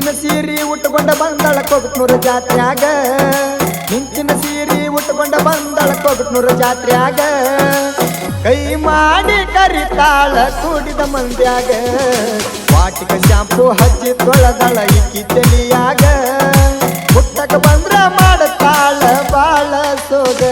ಮಿಂಚಿನ ಸೀರಿ ಉಟ್ಟುಕೊಂಡ ಬಂದಳ ಕೊಗಟ್ನೂರ ಜಾತ್ರ್ಯಾಗ ಮಿಂಚಿನ ಸೀರಿ ಉಟ್ಟುಕೊಂಡ ಬಂದಳ ಕೊಗಟ್ನೂರ ಜಾತ್ರ್ಯಾಗ ಕೈ ಮಾಡಿ ಕರಿತಾಳ ಕೂಡಿದ ಮಂದ್ಯಾಗ ವಾಟಿಕ ಶಾಂಪು ಹಚ್ಚಿ ತೊಳೆದಳ ಇಕ್ಕಿ ತಲಿಯಾಗ ಮುಟ್ಟಕ ಬಂದ್ರ ಮಾಡತಾಳ ಬಾಳ ಸೋಗ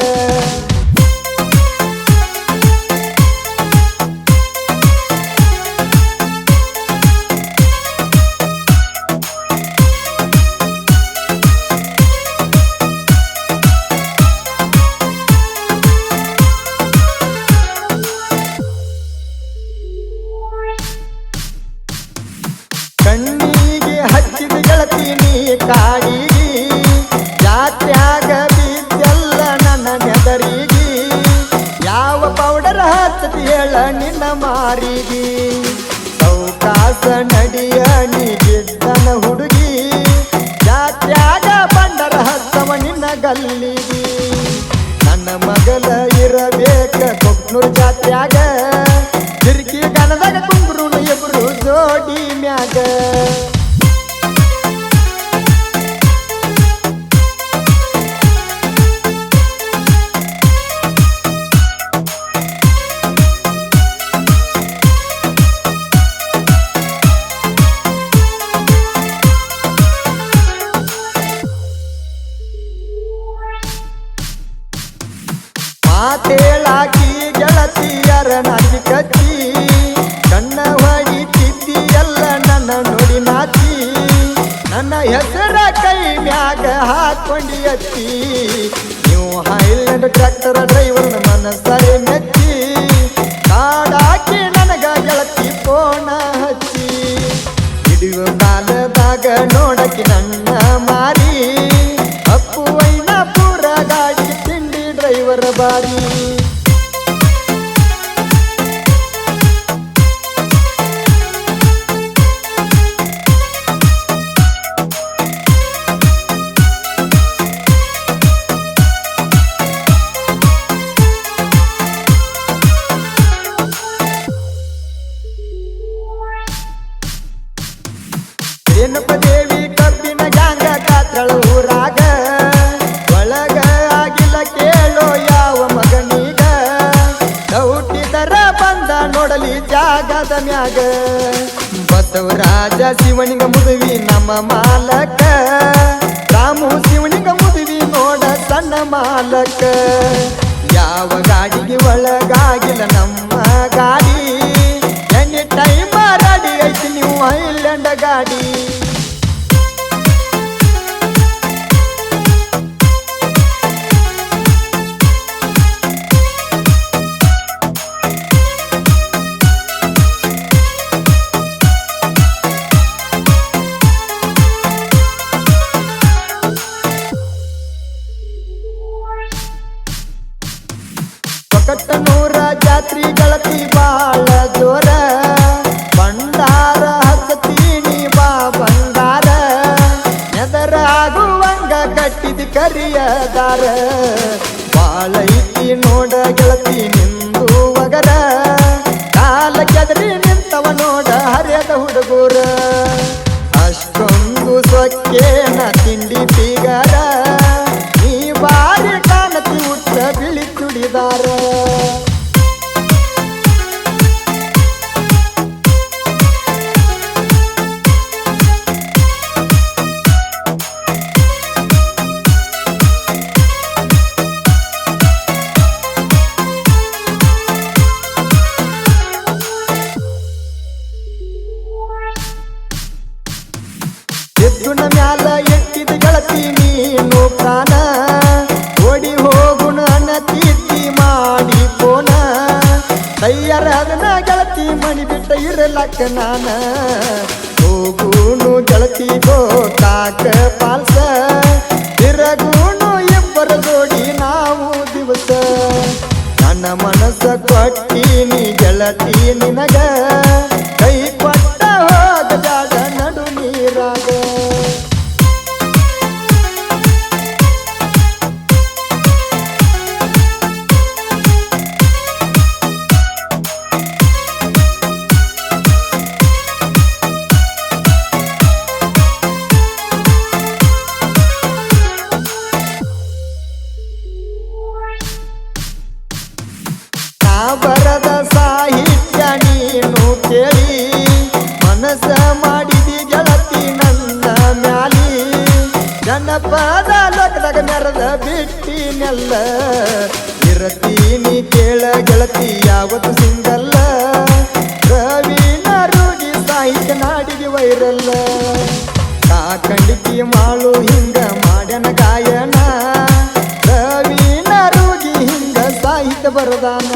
ಕಣ್ಣಿಗೆ ಹಚ್ಚಿದ ಗೆಳತಿ ನೀ ಕಾಡಿಗಿ ಜಾತ್ಯಾಗ ಬಿದ್ದೆಲ್ಲ ನನ್ನ ನೆದರಿಗಿ ಯಾವ ಪೌಡರ್ ಹಚ್ಚತಿ ಹೇಳ ನಿನ್ನ ಮಾರಿಗಿ ಸೌಕಾಸ ನಡಿಯ ನೀ ಗಿಡ್ಡನ ಹುಡುಗಿ ಜಾತ್ಯಾಗ ಬಂಡರ ಹತ್ತವ ನಿನ್ನ ಗಲ್ಲಿಗಿ ನನ್ನ ಮಗಲ ಇರಬೇಕ ಕೊಗ್ನೂರ್ ಜಾತ್ಯಾಗ ತಿರುಗಿ ಗಣದಾಗ ಕುಂಬ್ರು ಇಬ್ರು ಜೋಡಿ ಮ್ಯಾಗ ಮಾತೇಳಾಕಿ ಗೆಳತಿಯರ ನಾಚಿ ಕಚ್ಚಿ ಕಣ್ಣ ಹೊಡಿತಿದ್ದಿ ಎಲ್ಲ ನನ್ನ ನೋಡಿ ನಾಚಿ ನನ್ನ ಹೆಸರ ಕೈ ಮ್ಯಾಗ ಹಾಕೊಂಡಿ ಹಚ್ಚಿ ನೀವು ಹೈಲ್ಯಾಂಡ್ ಟ್ರ್ಯಾಕ್ಟರ್ ಡ್ರೈವರ್ನ ಮನಸ್ಸರೆ ಮೆಚ್ಚಿ ಕಾಡಾಕಿ ನನಗ ಗೆಳತಿ ಫೋನ ಹಚ್ಚಿ ಹಿಡಿಯುವ ಕಾಲದಾಗ ನೋಡಕಿ ನನ್ನ ಮಾರಿ ಅಪ್ಪು ವೈನ ಪೂರ ಗಾಡಿ ತಿಂಡಿ ಡ್ರೈವರ್ ಬಾರಿ ರೇಣುಕ ದೇವಿ ಕಬ್ಬಿನ ಗ್ಯಾಂಗ ಕಾತ್ರಳ ಊರಾಗ ಒಳಗ ಆಗಿಲ್ಲ ಕೇಳೋ ಯಾವ ಮಗನೀಗ ಹುಟ್ಟಿದರ ಬಂದ ನೋಡಲಿ ಜಾಗದ ಮ್ಯಾಗ ಬಸವರಾಜ ಶಿವನಿಗ ಮುದುವಿ ನಮ್ಮ ಮಾಲಕ ರಾಮು ಶಿವನಿಗ ಮುದುವಿ ನೋಡ ಸಣ್ಣ ಮಾಲಕ ಯಾವ ಗಾಡಿಗೆ ಒಳಗಾಗಿಲ್ಲ ನಮ್ಮ ಗಾಡಿ ಎನಿ ಟೈಮ್ ರೆಡಿ ಐತಿ ನೀವು ಹೈಲ್ಯಾಂಡ್ ಗಾಡಿ ಕೊಗಟ್ನೂರ ಜಾತ್ರಿ ಗೆಳತಿ ಬಾಳ ಜೋರ ಬಂಡಾರ ಹಚ್ಚತೀನಿ ಬಾ ಬಂಗಾರ ನೆದರ ಆಗುವಂಗ ಕಟ್ಟಿದ ಕರಿಯದಾರ ಬಾಳೈತಿ ನೋಡ ಗೆಳತಿ ನಿಂದು ವಗರ ಕಾಲ ಕೆದರಿ ನಿಂತವ ನೋಡ ಹರಿಯದ ಹುಡುಗೂರ ಅಷ್ಟೊಂದು ಸೊಕ್ಕೇನ ತಿಂಡಿ ಬೀಗರ ನೀ ಬಾರಿ ಕಾಣತಿ ಉಟ್ಟ ಬಿಳಿ ಚುಡಿದಾರ ಎದ್ದುನ ಮ್ಯಾಲ ಎಟ್ಟಿದ ಗೆಳತಿ ನೀನು ಪ್ರಾಣ ಓಡಿ ಹೋಗುಣ ಅನ್ನತಿದ್ದಿ ಮಾಡಿ ಪೋನ ತಯ್ಯಾರ ಅದನ್ನ ಗೆಳತಿ ಮಣಿ ಬಿಟ್ಟ ಇರಲಕ್ಕ ನಾನ ಹೋಗುನು ಗೆಳತಿ ಗೋಕಾಕ ಪಾಲ್ಸ ತಿರಗೂನು ಇಬ್ಬರ ಜೋಡಿ ನಾವು ದಿವಸ ನನ್ನ ಮನಸ್ಸ ಕೊಟ್ಟೀನಿ ಗೆಳತಿ ನಿನಗ ಕೈ ಕೊಟ್ಟ ಹೋಗ ಜಾಗ ನಡು ನೀರಾಗ ಬರದ ಸಾಹಿತ್ಯ ನೀನು ಕೇಳಿ ಮನಸ್ಸ ಮಾಡಿದಿ ಗೆಳತಿ ನನ್ನ ಮ್ಯಾಲಿ ಜನಪದ ಲೋಕದಾಗ ಮೆರದ ಬಿಟ್ಟಿನೆಲ್ಲ ಇರತೀನಿ ಕೇಳ ಗೆಳತಿ ಯಾವತ್ತು ಸಿಂಗಲ್ಲ ರವೀನ ರೂಢಿ ಸಾಹಿತ್ಯ ನಾಡಿಗೆ ವೈರಲ್ಲ ಕಾಕಂಡಿಕಿ ಮಾಳು ಹಿಂಗ ಮಾಡ್ಯನ ಗಾಯನ ರವೀನ ರೂಢಿ ಹಿಂಗ ಸಾಹಿತ್ಯ ಬರದಾನ